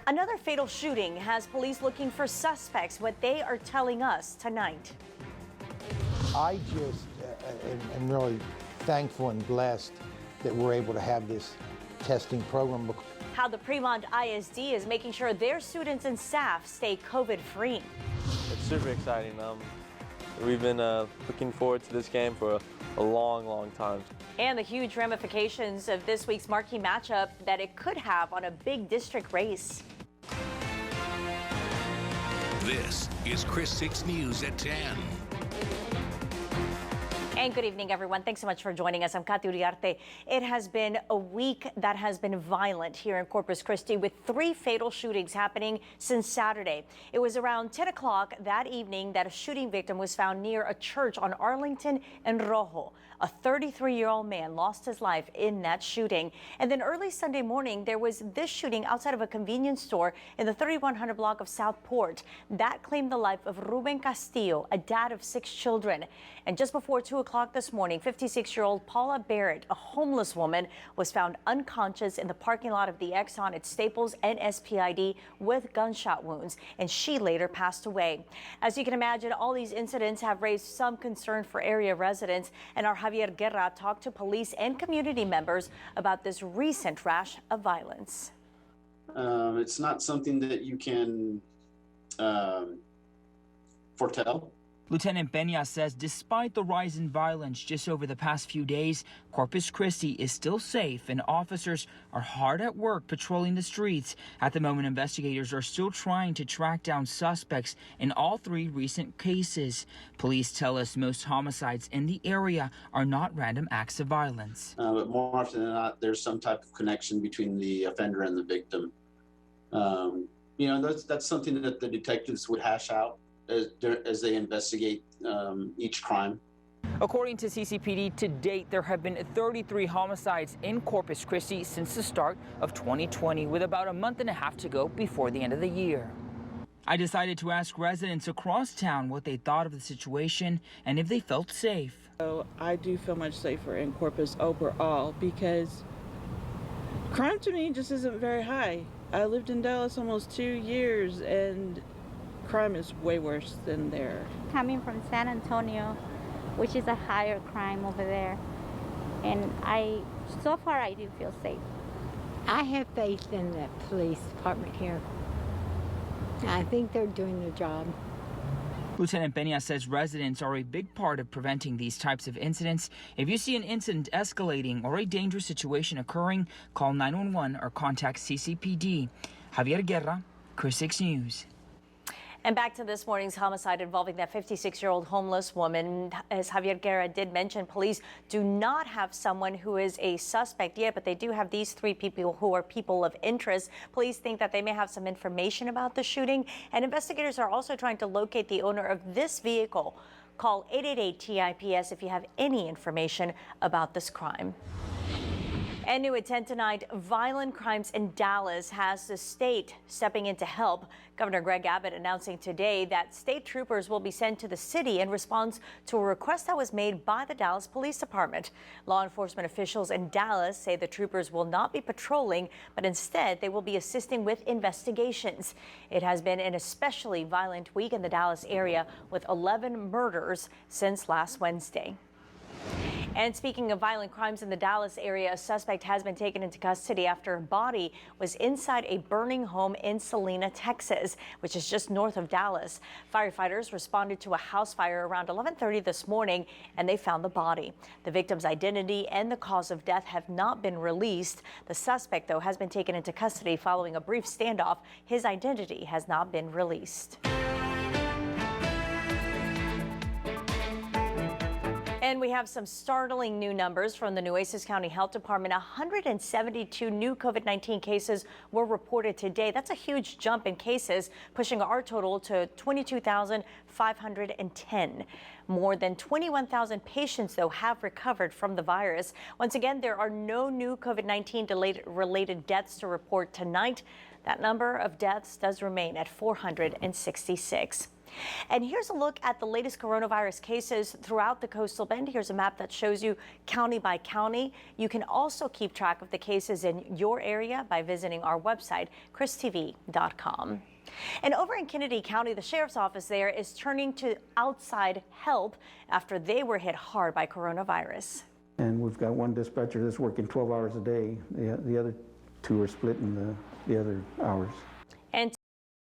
Another fatal shooting has police looking for suspects, what they are telling us tonight. I just am really thankful and blessed that we're able to have this testing program. How the Fremont ISD is making sure their students and staff stay COVID-free. It's super exciting. We've been looking forward to this game for a long time. And the huge ramifications of this week's marquee matchup that it could have on a big district race. This is KRIS6 News at 10. And good evening, everyone. Thanks so much for joining us. I'm Katy Uriarte. It has been a week that has been violent here in Corpus Christi, with 3 fatal shootings happening since Saturday. It was around 10 o'clock that evening that a shooting victim was found near a church on Arlington and Rojo. A 33-year-old man lost his life in that shooting. And then early Sunday morning, there was this shooting outside of a convenience store in the 3100 block of Southport. That claimed the life of Ruben Castillo, a dad of 6 children. And just before 2 o'clock this morning, 56-year-old Paula Barrett, a homeless woman, was found unconscious in the parking lot of the Exxon at Staples and SPID with gunshot wounds, and she later passed away. As you can imagine, all these incidents have raised some concern for area residents, and our Javier Guerra talked to police and community members about this recent rash of violence. It's not something that you can foretell. Lieutenant Peña says despite the rise in violence just over the past few days, Corpus Christi is still safe and officers are hard at work patrolling the streets. At the moment, investigators are still trying to track down suspects in all 3 recent cases. Police tell us most homicides in the area are not random acts of violence. But more often than not, there's some type of connection between the offender and the victim. You know, that's something that the detectives would hash out as they investigate each crime. According to CCPD, to date, there have been 33 homicides in Corpus Christi since the start of 2020, with about a month and a half to go before the end of the year. I decided to ask residents across town what they thought of the situation and if they felt safe. So I do feel much safer in Corpus overall because crime to me just isn't very high. I lived in Dallas almost 2 years and crime is way worse than there. Coming from San Antonio, which is a higher crime over there, and so far I do feel safe. I have faith in the police department here. I think they're doing their job. Lieutenant Peña says residents are a big part of preventing these types of incidents. If you see an incident escalating or a dangerous situation occurring, call 911 or contact CCPD. Javier Guerra, KRIS6 News. And back to this morning's homicide involving that 56-year-old homeless woman. As Javier Guerra did mention, police do not have someone who is a suspect yet, but they do have these 3 people who are people of interest. Police think that they may have some information about the shooting, and investigators are also trying to locate the owner of this vehicle. Call 888-TIPS if you have any information about this crime. And new at 10 tonight, violent crimes in Dallas has the state stepping in to help. Governor Greg Abbott announcing today that state troopers will be sent to the city in response to a request that was made by the Dallas Police Department. Law enforcement officials in Dallas say the troopers will not be patrolling, but instead they will be assisting with investigations. It has been an especially violent week in the Dallas area, with 11 murders since last Wednesday. And speaking of violent crimes in the Dallas area, a suspect has been taken into custody after a body was inside a burning home in Salina, Texas, which is just north of Dallas. Firefighters responded to a house fire around 11:30 this morning, and they found the body. The victim's identity and the cause of death have not been released. The suspect, though, has been taken into custody following a brief standoff. His identity has not been released. And we have some startling new numbers from the Nueces County Health Department. 172 new COVID-19 cases were reported today. That's a huge jump in cases, pushing our total to 22,510. More than 21,000 patients, though, have recovered from the virus. Once again, there are no new COVID-19 related deaths to report tonight. That number of deaths does remain at 466. And here's a look at the latest coronavirus cases throughout the coastal bend. Here's a map that shows you county by county. You can also keep track of the cases in your area by visiting our website, KRISTV.com. And over in Kennedy County, the sheriff's office there is turning to outside help after they were hit hard by coronavirus. And we've got one dispatcher that's working 12 hours a day. The other two are splitting the other hours.